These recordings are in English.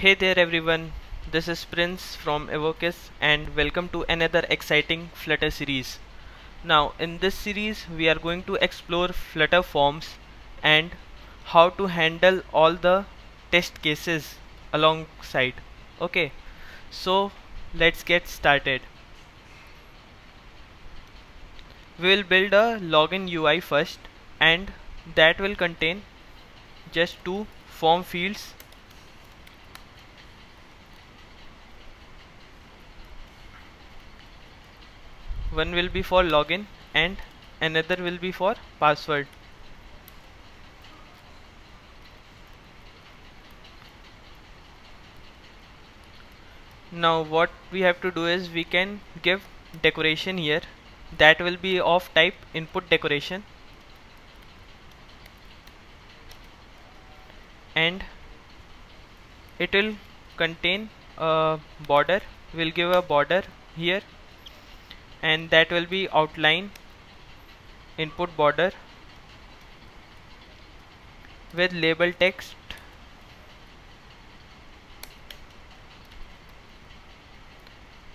Hey there everyone, this is Prince from Evocus and welcome to another exciting Flutter series. Now in this series we are going to explore Flutter forms and how to handle all the test cases alongside. Okay, so let's get started. We will build a login UI first, and that will contain just two form fields. One will be for login and another will be for password. Now what we have to do is we can give decoration here that will be of type input decoration, and it will contain a border. We'll give a border here, and that will be outline input border with label text.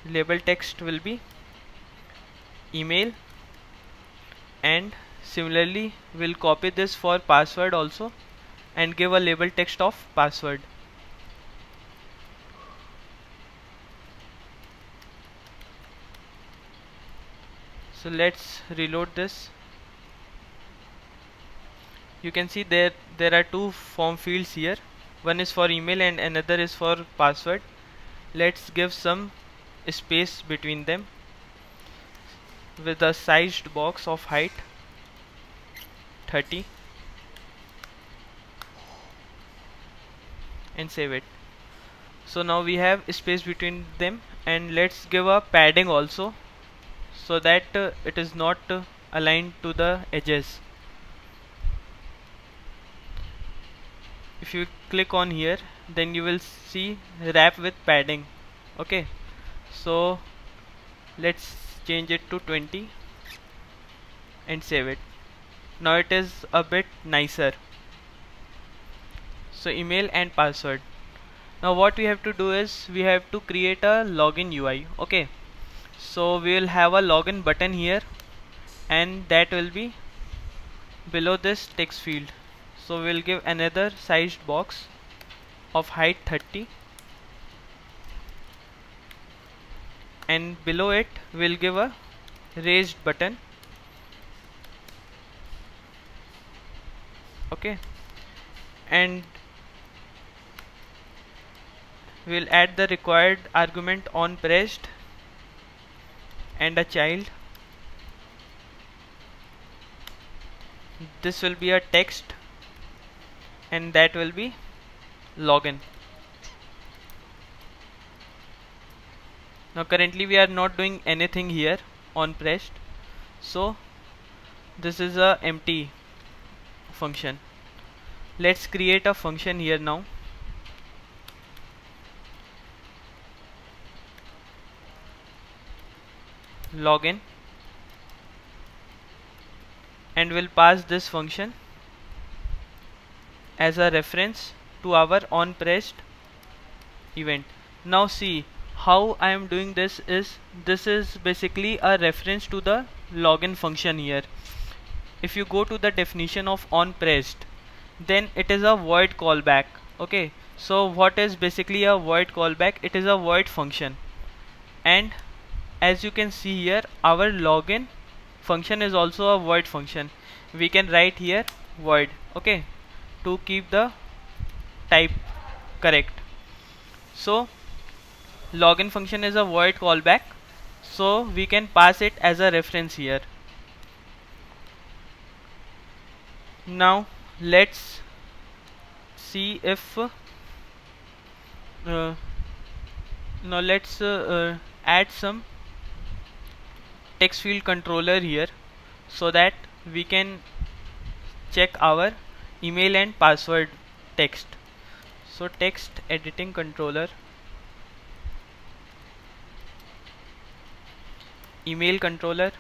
Label text will be email, and similarly we'll copy this for password also and give a label text of password. So let's reload this. You can see there are two form fields here. One is for email and another is for password. Let's give some space between them with a sized box of height 30 and save it. So now we have space between them, and let's give a padding also so that it is not aligned to the edges. If you click on here, then you will see wrap with padding. Okay, so let's change it to 20 and save it. Now it is a bit nicer. So email and password. Now what we have to do is we have to create a login UI. Okay, so we will have a login button here, and that will be below this text field. So we'll give another sized box of height 30, and below it we'll give a raised button. Okay, and we'll add the required argument on pressed and a child. This will be a text, and that will be login. Now currently we are not doing anything here on pressed, so this is a empty function. Let's create a function here now. Login, and we'll pass this function as a reference to our on pressed event. Now see how I am doing this is basically a reference to the login function here. If you go to the definition of on pressed, then it is a void callback. Okay, so what is basically a void callback? It is a void function, and as you can see here, our login function is also a void function. We can write here void, okay, to keep the type correct. So login function is a void callback, so we can pass it as a reference here. Now let's see if now let's add some text field controller here so that we can check our email and password text. So text editing controller, email controller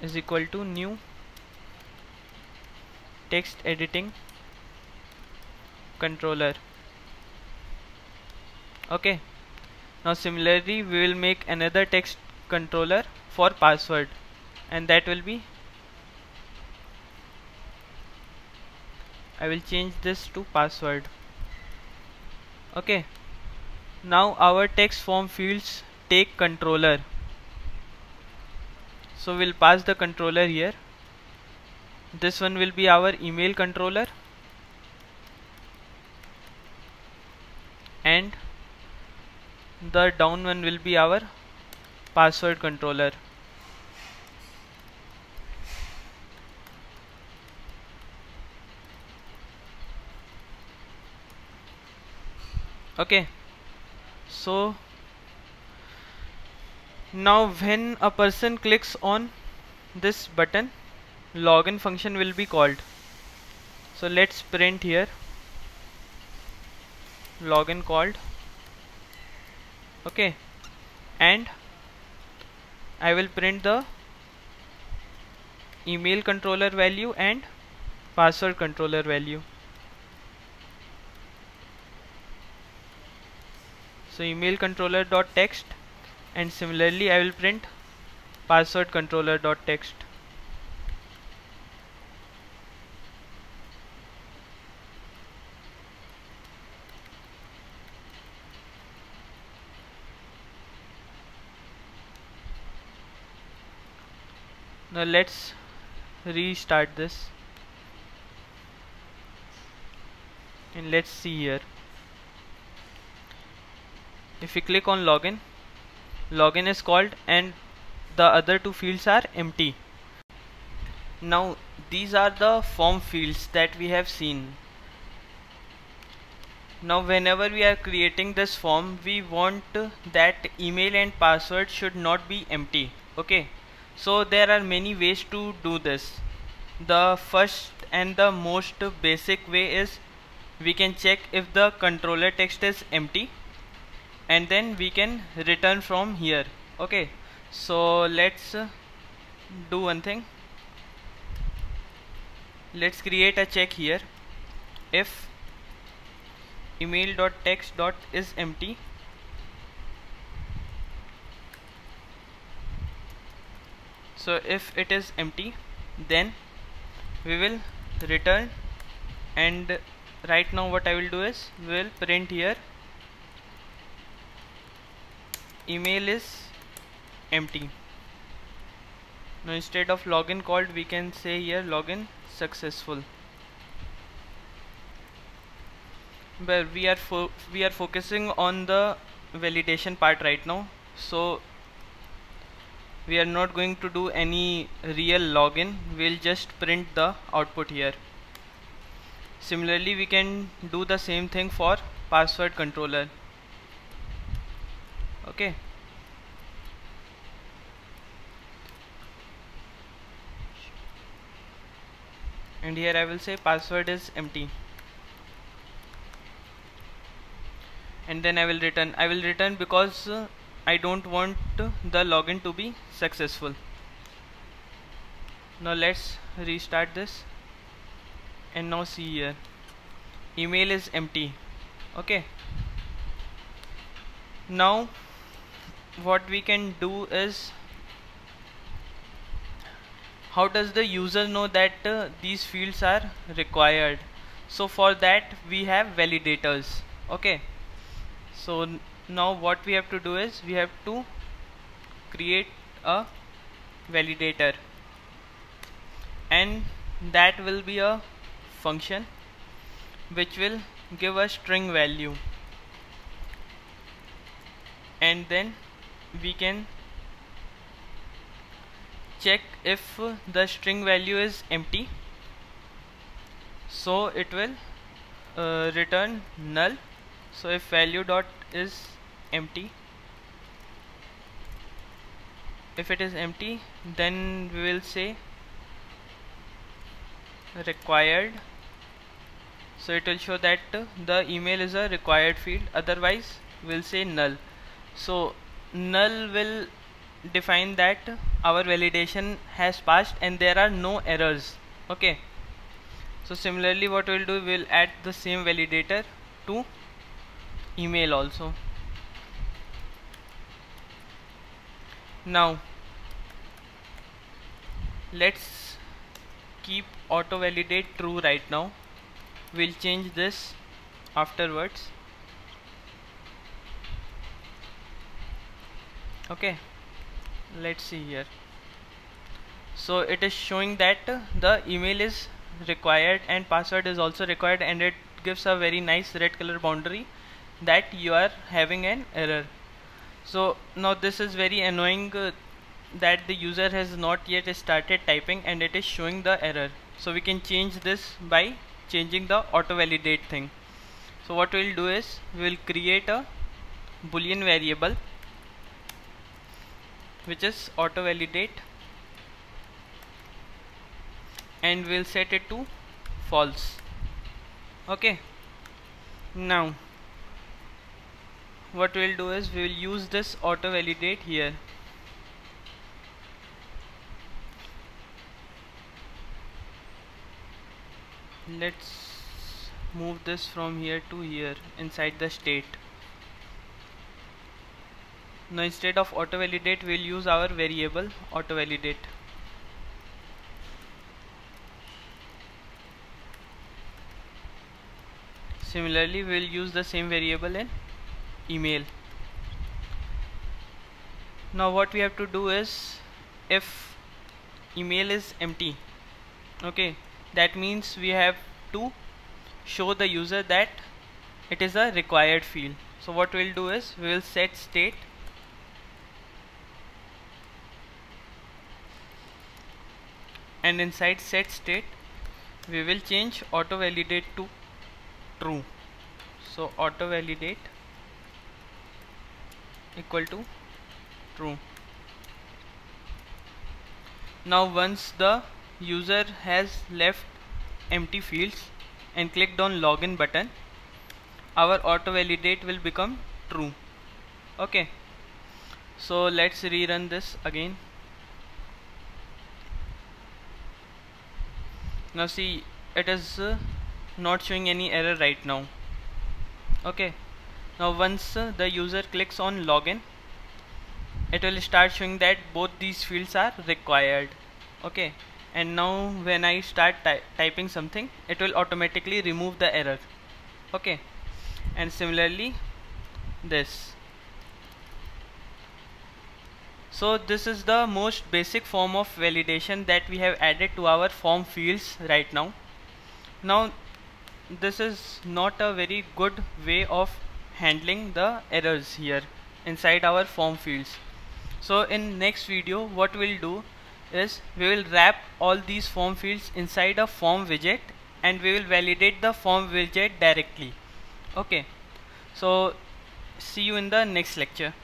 is equal to new text editing controller. Okay, now similarly we will make another text controller for password, and that will be, I will change this to password. Okay, now our text form fields take controller, so we'll pass the controller here. This one will be our email controller, and the down one will be our password controller. Okay, so now when a person clicks on this button, login function will be called. So let's print here login called. Okay, and I will print the email controller value and password controller value. So email controller dot text, and similarly I will print password controller dot text. Now let's restart this, and let's see here. If we click on login, login is called and the other two fields are empty. Now these are the form fields that we have seen. Now whenever we are creating this form, we want that email and password should not be empty. Okay, so there are many ways to do this. The first and the most basic way is we can check if the controller text is empty, and then we can return from here. Okay, so let's do one thing. Let's create a check here. If email.text is empty, so if it is empty, then we will return, and right now what I will do is we will print here email is empty. Now instead of login called, we can say here login successful. But we are focusing on the validation part right now, so we are not going to do any real login. We'll just print the output here. Similarly, we can do the same thing for password controller. Okay, and here I will say password is empty, and then I will return because I don't want the login to be successful. Now let's restart this, and now see here email is empty. Okay, now what we can do is, how does the user know that these fields are required? So for that we have validators. Okay, so now what we have to do is we have to create a validator, and that will be a function which will give a string value, and then we can check if the string value is empty, so it will return null. So if value dot is empty, if it is empty, then we will say required, so it will show that the email is a required field, otherwise we'll say null. So null will define that our validation has passed and there are no errors. Okay, So similarly what we'll do, we'll add the same validator to email also. Now let's keep auto validate true right now. We'll change this afterwards. Okay, let's see here. So it is showing that the email is required and password is also required, and it gives a very nice red color boundary that you are having an error. So now this is very annoying that the user has not yet started typing and it is showing the error. So we can change this by changing the auto validate thing. So what we'll do is we'll create a boolean variable which is auto validate, and we'll set it to false. Okay, now what we'll do is we will use this auto validate here. Let's move this from here to here inside the state. Now instead of auto validate we'll use our variable auto validate. Similarly we'll use the same variable in email. Now what we have to do is, if email is empty, okay, that means we have to show the user that it is a required field. So what we'll do is we will set state and inside set state we will change auto validate to true. So auto validate equal to true. Now once the user has left empty fields and clicked on login button, our auto validate will become true. Okay, so let's rerun this again. Now see, it is not showing any error right now. Okay, now once the user clicks on login, it will start showing that both these fields are required. Okay, and now when I start typing something, it will automatically remove the error. Okay, and similarly this. So this is the most basic form of validation that we have added to our form fields right now. Now this is not a very good way of handling the errors here inside our form fields. So in next video what we'll do is we will wrap all these form fields inside a form widget and we will validate the form widget directly. Okay, so see you in the next lecture.